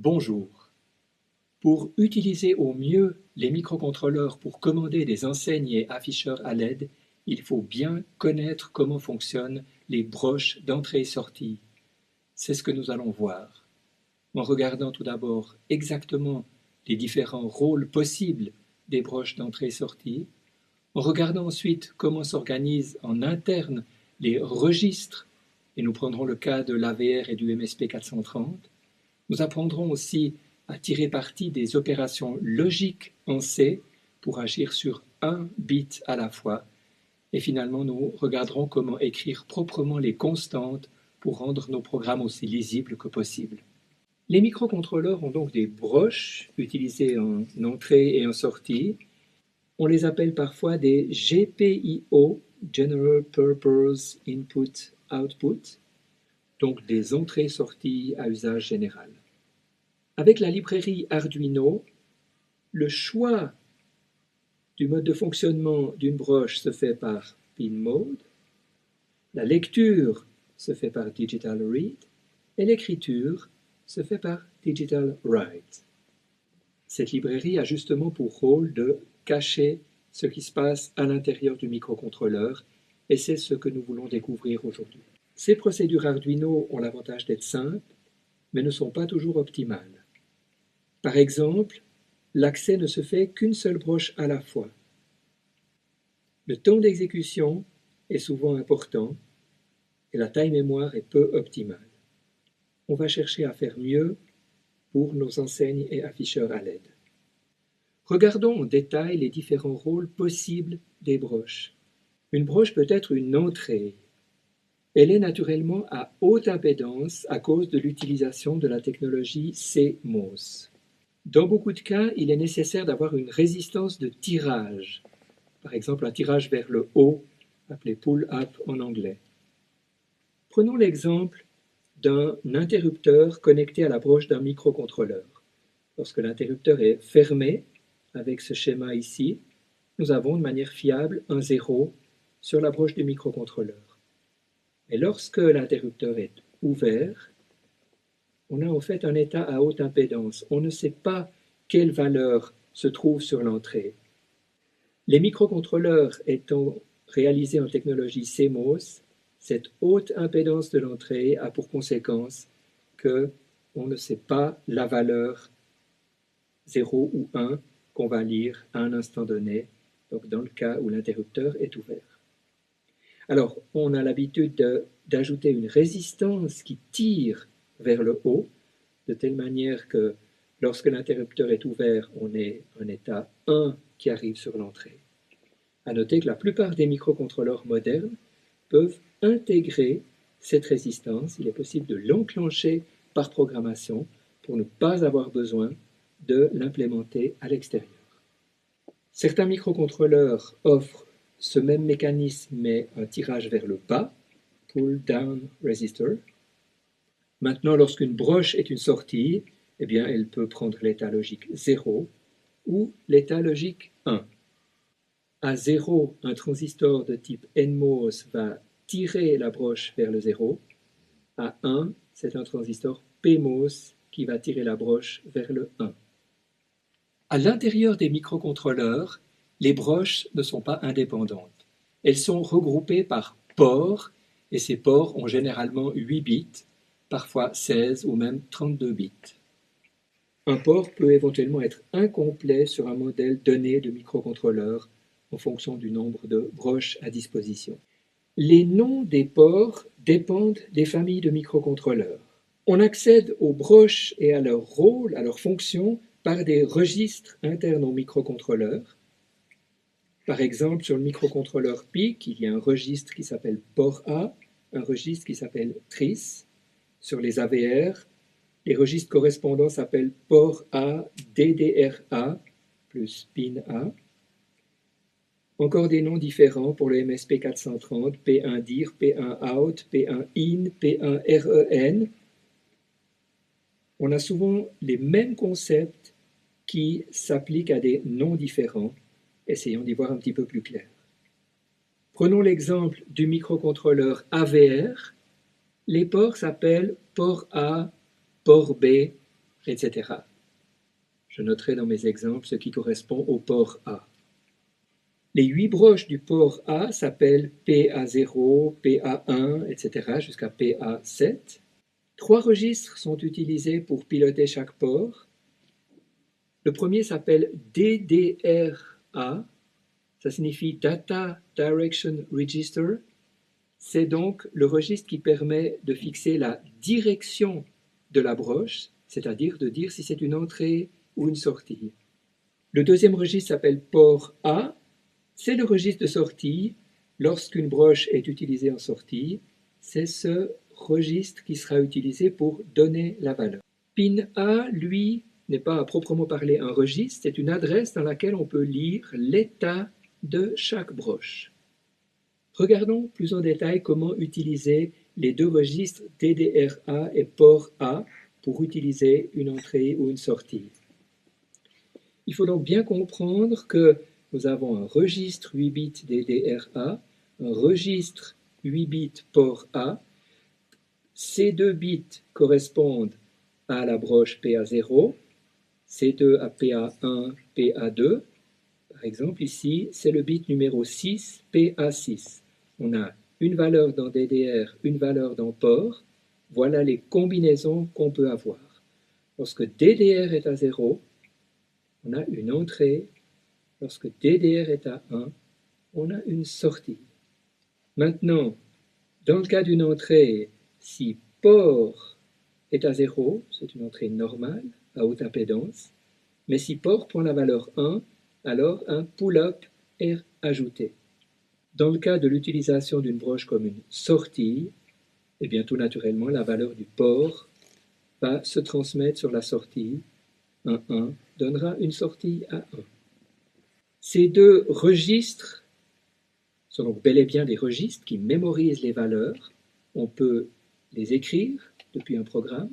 Bonjour. Pour utiliser au mieux les microcontrôleurs pour commander des enseignes et afficheurs à LED, il faut bien connaître comment fonctionnent les broches d'entrée et sortie. C'est ce que nous allons voir. En regardant tout d'abord exactement les différents rôles possibles des broches d'entrée et sortie, en regardant ensuite comment s'organisent en interne les registres, et nous prendrons le cas de l'AVR et du MSP430, nous apprendrons aussi à tirer parti des opérations logiques en C pour agir sur un bit à la fois. Et finalement, nous regarderons comment écrire proprement les constantes pour rendre nos programmes aussi lisibles que possible. Les microcontrôleurs ont donc des broches utilisées en entrée et en sortie. On les appelle parfois des GPIO, General Purpose Input Output, donc des entrées-sorties à usage général. Avec la librairie Arduino, le choix du mode de fonctionnement d'une broche se fait par pin mode, la lecture se fait par digital read et l'écriture se fait par digital write. Cette librairie a justement pour rôle de cacher ce qui se passe à l'intérieur du microcontrôleur et c'est ce que nous voulons découvrir aujourd'hui. Ces procédures Arduino ont l'avantage d'être simples mais ne sont pas toujours optimales. Par exemple, l'accès ne se fait qu'une seule broche à la fois. Le temps d'exécution est souvent important et la taille mémoire est peu optimale. On va chercher à faire mieux pour nos enseignes et afficheurs à LED. Regardons en détail les différents rôles possibles des broches. Une broche peut être une entrée. Elle est naturellement à haute impédance à cause de l'utilisation de la technologie CMOS. Dans beaucoup de cas, il est nécessaire d'avoir une résistance de tirage, par exemple un tirage vers le haut, appelé pull-up en anglais. Prenons l'exemple d'un interrupteur connecté à la broche d'un microcontrôleur. Lorsque l'interrupteur est fermé, avec ce schéma ici, nous avons de manière fiable un 0 sur la broche du microcontrôleur. Et lorsque l'interrupteur est ouvert, on a en fait un état à haute impédance. On ne sait pas quelle valeur se trouve sur l'entrée. Les microcontrôleurs étant réalisés en technologie CMOS, cette haute impédance de l'entrée a pour conséquence qu'on ne sait pas la valeur 0 ou 1 qu'on va lire à un instant donné, donc dans le cas où l'interrupteur est ouvert. Alors, on a l'habitude d'ajouter une résistance qui tire vers le haut, de telle manière que lorsque l'interrupteur est ouvert, on est en état 1 qui arrive sur l'entrée. À noter que la plupart des microcontrôleurs modernes peuvent intégrer cette résistance. Il est possible de l'enclencher par programmation pour ne pas avoir besoin de l'implémenter à l'extérieur. Certains microcontrôleurs offrent ce même mécanisme mais un tirage vers le bas, pull-down resistor. Maintenant, lorsqu'une broche est une sortie, eh bien, elle peut prendre l'état logique 0 ou l'état logique 1. À 0, un transistor de type NMOS va tirer la broche vers le 0. À 1, c'est un transistor PMOS qui va tirer la broche vers le 1. À l'intérieur des microcontrôleurs, les broches ne sont pas indépendantes. Elles sont regroupées par ports, et ces ports ont généralement 8 bits, parfois 16 ou même 32 bits. Un port peut éventuellement être incomplet sur un modèle donné de microcontrôleur en fonction du nombre de broches à disposition. Les noms des ports dépendent des familles de microcontrôleurs. On accède aux broches et à leur rôle, à leur fonction, par des registres internes au microcontrôleur. Par exemple, sur le microcontrôleur PIC, il y a un registre qui s'appelle port A, un registre qui s'appelle TRIS. Sur les AVR, les registres correspondants s'appellent port A, DDRA, plus pin A. Encore des noms différents pour le MSP430, P1 DIR, P1 OUT, P1 IN, P1 REN. On a souvent les mêmes concepts qui s'appliquent à des noms différents. Essayons d'y voir un petit peu plus clair. Prenons l'exemple du microcontrôleur AVR. Les ports s'appellent port A, port B, etc. Je noterai dans mes exemples ce qui correspond au port A. Les 8 broches du port A s'appellent PA0, PA1, etc. jusqu'à PA7. 3 registres sont utilisés pour piloter chaque port. Le premier s'appelle DDRA, ça signifie Data Direction Register. C'est donc le registre qui permet de fixer la direction de la broche, c'est-à-dire de dire si c'est une entrée ou une sortie. Le deuxième registre s'appelle port A, c'est le registre de sortie. Lorsqu'une broche est utilisée en sortie, c'est ce registre qui sera utilisé pour donner la valeur. Pin A, lui, n'est pas à proprement parler un registre, c'est une adresse dans laquelle on peut lire l'état de chaque broche. Regardons plus en détail comment utiliser les 2 registres DDRA et port A pour utiliser une entrée ou une sortie. Il faut donc bien comprendre que nous avons un registre 8 bits DDRA, un registre 8 bits port A. Ces 2 bits correspondent à la broche PA0, ces 2 à PA1, PA2. Par exemple, ici, c'est le bit numéro 6, PA6. On a une valeur dans DDR, une valeur dans port. Voilà les combinaisons qu'on peut avoir. Lorsque DDR est à 0, on a une entrée. Lorsque DDR est à 1, on a une sortie. Maintenant, dans le cas d'une entrée, si port est à 0, c'est une entrée normale, à haute impédance. Mais si port prend la valeur 1, alors un pull-up est ajouté. Dans le cas de l'utilisation d'une broche comme une sortie, eh bien tout naturellement, la valeur du port va se transmettre sur la sortie. Un 1 donnera une sortie à 1. Ces 2 registres sont donc bel et bien des registres qui mémorisent les valeurs. On peut les écrire depuis un programme.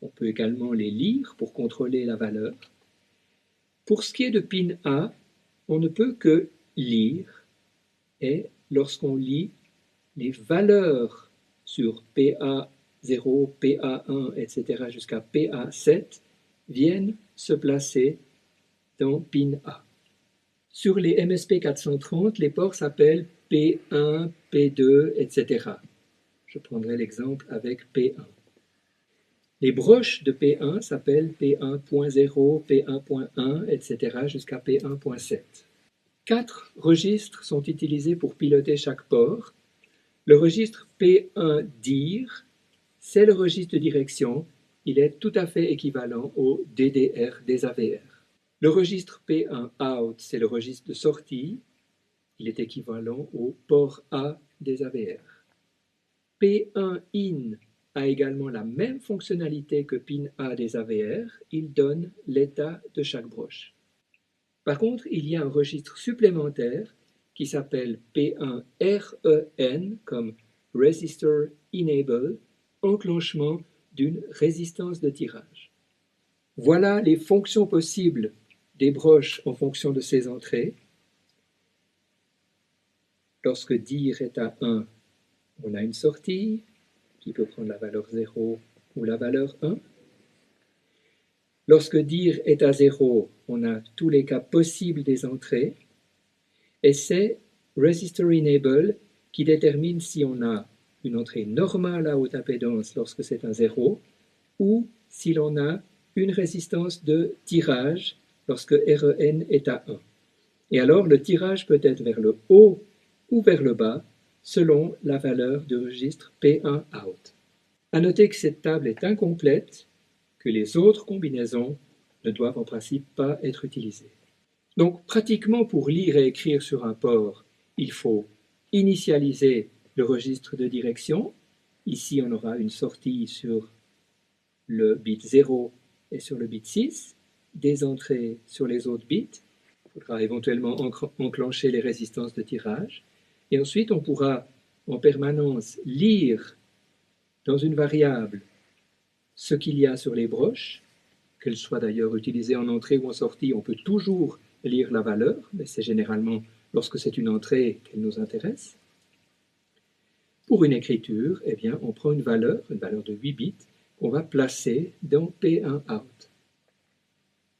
On peut également les lire pour contrôler la valeur. Pour ce qui est de pin A, on ne peut que lire, et lorsqu'on lit, les valeurs sur PA0, PA1, etc. jusqu'à PA7 viennent se placer dans pin A. Sur les MSP 430, les ports s'appellent P1, P2, etc. Je prendrai l'exemple avec P1. Les broches de P1 s'appellent P1.0, P1.1, etc. jusqu'à P1.7. 4 registres sont utilisés pour piloter chaque port. Le registre P1dir, c'est le registre de direction. Il est tout à fait équivalent au DDR des AVR. Le registre P1out, c'est le registre de sortie. Il est équivalent au port A des AVR. P1in a également la même fonctionnalité que pin A des AVR. Il donne l'état de chaque broche. Par contre, il y a un registre supplémentaire qui s'appelle P1REN comme Resistor Enable, enclenchement d'une résistance de tirage. Voilà les fonctions possibles des broches en fonction de ces entrées. Lorsque dir est à 1, on a une sortie qui peut prendre la valeur 0 ou la valeur 1. Lorsque dir est à 0, on a tous les cas possibles des entrées. Et c'est Resistor Enable qui détermine si on a une entrée normale à haute impédance lorsque c'est un 0 ou si l'on a une résistance de tirage lorsque REN est à 1. Et alors le tirage peut être vers le haut ou vers le bas selon la valeur du registre P1 out. À noter que cette table est incomplète, que les autres combinaisons ne doivent en principe pas être utilisées. Donc pratiquement pour lire et écrire sur un port, il faut initialiser le registre de direction. Ici on aura une sortie sur le bit 0 et sur le bit 6, des entrées sur les autres bits. Il faudra éventuellement enclencher les résistances de tirage. Et ensuite on pourra en permanence lire dans une variable ce qu'il y a sur les broches, qu'elles soient d'ailleurs utilisées en entrée ou en sortie, on peut toujours lire la valeur, mais c'est généralement lorsque c'est une entrée qu'elle nous intéresse. Pour une écriture, eh bien, on prend une valeur de 8 bits qu'on va placer dans P1 out.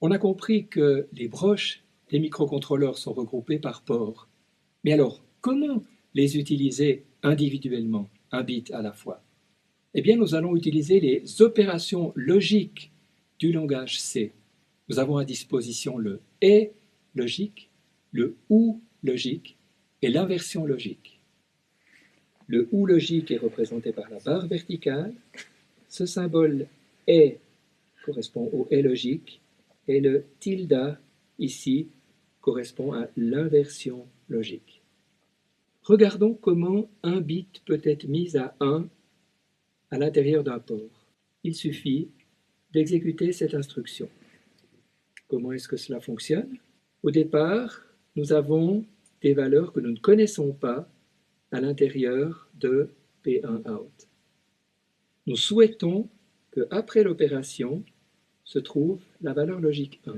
On a compris que les broches des microcontrôleurs sont regroupées par port. Mais alors, comment les utiliser individuellement, un bit à la fois? Eh bien, nous allons utiliser les opérations logiques du langage C. Nous avons à disposition le et logique, le ou logique et l'inversion logique. Le ou logique est représenté par la barre verticale. Ce symbole est correspond au et logique et le tilde ici correspond à l'inversion logique. Regardons comment un bit peut être mis à 1 à l'intérieur d'un port. Il suffit d'exécuter cette instruction. Comment est-ce que cela fonctionne? Au départ, nous avons des valeurs que nous ne connaissons pas à l'intérieur de P1out. Nous souhaitons qu'après l'opération se trouve la valeur logique 1.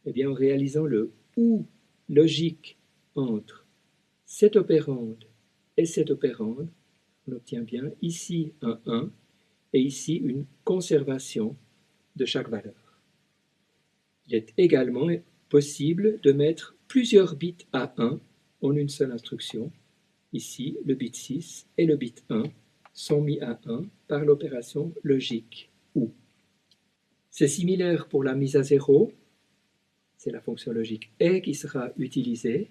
Eh bien, en réalisant le OU logique entre cette opérande et cette opérande, on obtient bien ici un 1 et ici une conservation de chaque valeur. Il est également possible de mettre plusieurs bits à 1 en une seule instruction. Ici, le bit 6 et le bit 1 sont mis à 1 par l'opération logique OU. C'est similaire pour la mise à 0. C'est la fonction logique et qui sera utilisée,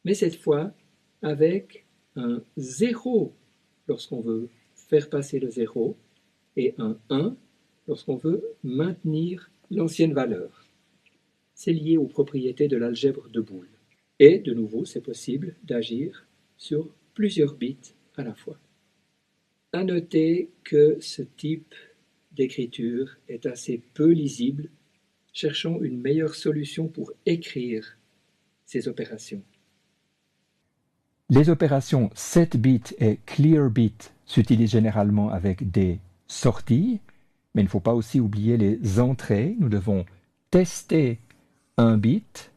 mais cette fois avec un 0 lorsqu'on veut faire passer le 0 et un 1 lorsqu'on veut maintenir l'ancienne valeur. C'est lié aux propriétés de l'algèbre de Boole. Et de nouveau, c'est possible d'agir sur plusieurs bits à la fois. À noter que ce type d'écriture est assez peu lisible. Cherchons une meilleure solution pour écrire ces opérations. Les opérations set bit et clear bit s'utilisent généralement avec des sorties, mais il ne faut pas aussi oublier les entrées. Nous devons tester un bit.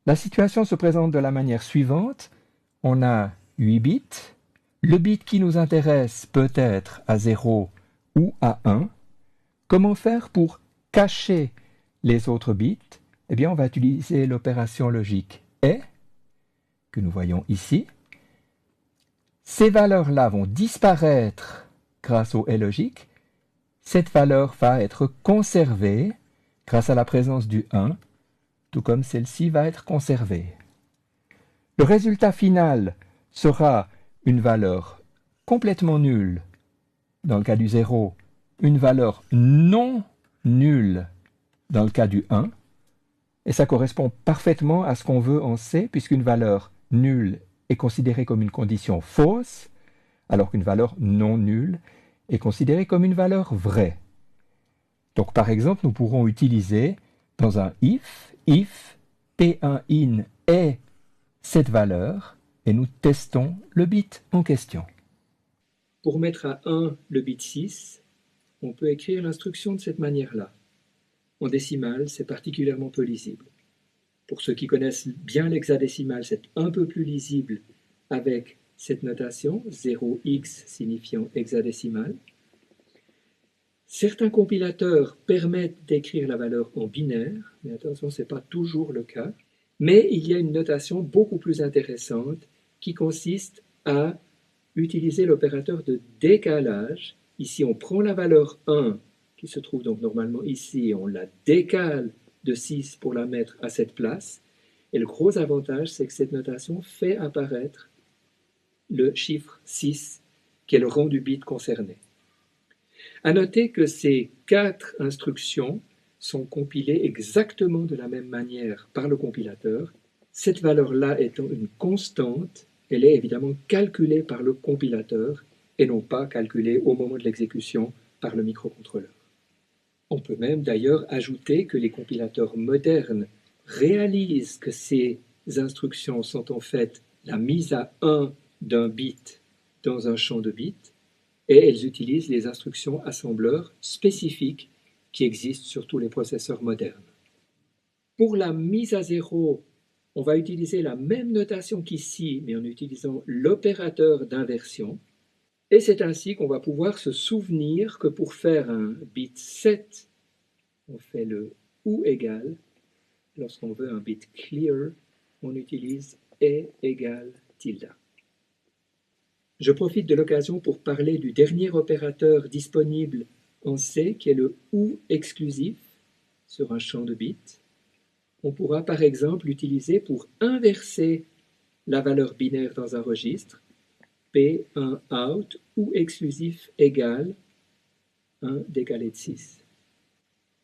La situation se présente de la manière suivante. On a 8 bits. Le bit qui nous intéresse peut être à 0 ou à 1. Comment faire pour cacher les autres bits? Eh bien, on va utiliser l'opération logique et, que nous voyons ici. Ces valeurs-là vont disparaître grâce au et logique. Cette valeur va être conservée grâce à la présence du 1, tout comme celle-ci va être conservée. Le résultat final sera une valeur complètement nulle dans le cas du 0, une valeur non nulle dans le cas du 1, et ça correspond parfaitement à ce qu'on veut en C, puisqu'une valeur nulle est considérée comme une condition fausse, alors qu'une valeur non nulle est considérée comme une valeur vraie. Donc par exemple, nous pourrons utiliser dans un if P1in est cette valeur, et nous testons le bit en question. Pour mettre à 1 le bit 6, on peut écrire l'instruction de cette manière-là. En décimale, c'est particulièrement peu lisible. Pour ceux qui connaissent bien l'hexadécimal, c'est un peu plus lisible avec cette notation, 0x signifiant hexadécimal. Certains compilateurs permettent d'écrire la valeur en binaire, mais attention, ce n'est pas toujours le cas. Mais il y a une notation beaucoup plus intéressante qui consiste à utiliser l'opérateur de décalage. Ici, on prend la valeur 1, qui se trouve donc normalement ici, et on la décale de 6 pour la mettre à cette place. Et le gros avantage, c'est que cette notation fait apparaître le chiffre 6, qui est le rang du bit concerné. À noter que ces 4 instructions sont compilées exactement de la même manière par le compilateur. Cette valeur-là étant une constante, elle est évidemment calculée par le compilateur et non pas calculée au moment de l'exécution par le microcontrôleur. On peut même d'ailleurs ajouter que les compilateurs modernes réalisent que ces instructions sont en fait la mise à 1 d'un bit dans un champ de bits, et elles utilisent les instructions assembleurs spécifiques qui existent sur tous les processeurs modernes. Pour la mise à 0, on va utiliser la même notation qu'ici, mais en utilisant l'opérateur d'inversion. Et c'est ainsi qu'on va pouvoir se souvenir que pour faire un bit 7, on fait le ou égale. Lorsqu'on veut un bit clear, on utilise est égale tilde. Je profite de l'occasion pour parler du dernier opérateur disponible en C, qui est le OU exclusif sur un champ de bits. On pourra par exemple l'utiliser pour inverser la valeur binaire dans un registre, P1 out ou exclusif égale 1 décalé de 6.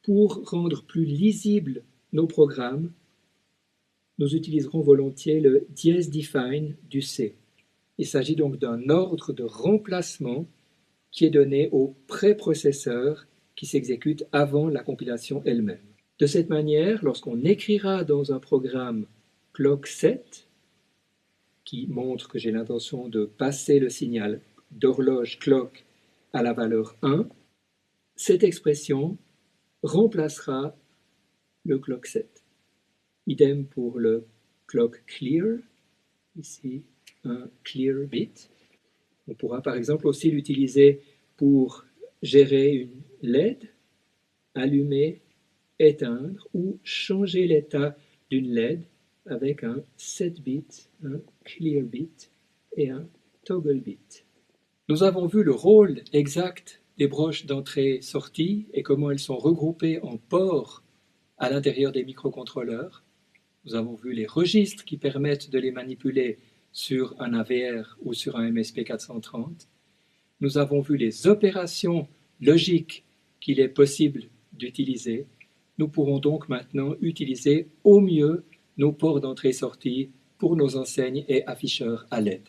Pour rendre plus lisibles nos programmes, nous utiliserons volontiers le dièse define du C. Il s'agit donc d'un ordre de remplacement qui est donné au préprocesseur qui s'exécute avant la compilation elle-même. De cette manière, lorsqu'on écrira dans un programme clock 7, qui montre que j'ai l'intention de passer le signal d'horloge clock à la valeur 1, cette expression remplacera le clock 7. Idem pour le clock clear, ici un clear bit. On pourra par exemple aussi l'utiliser pour gérer une LED, allumer, éteindre ou changer l'état d'une LED avec un set bit, un clear bit et un toggle bit. Nous avons vu le rôle exact des broches d'entrée-sortie et comment elles sont regroupées en ports à l'intérieur des microcontrôleurs. Nous avons vu les registres qui permettent de les manipuler sur un AVR ou sur un MSP430. Nous avons vu les opérations logiques qu'il est possible d'utiliser. Nous pourrons donc maintenant utiliser au mieux nos ports d'entrée-sortie pour nos enseignes et afficheurs à LED.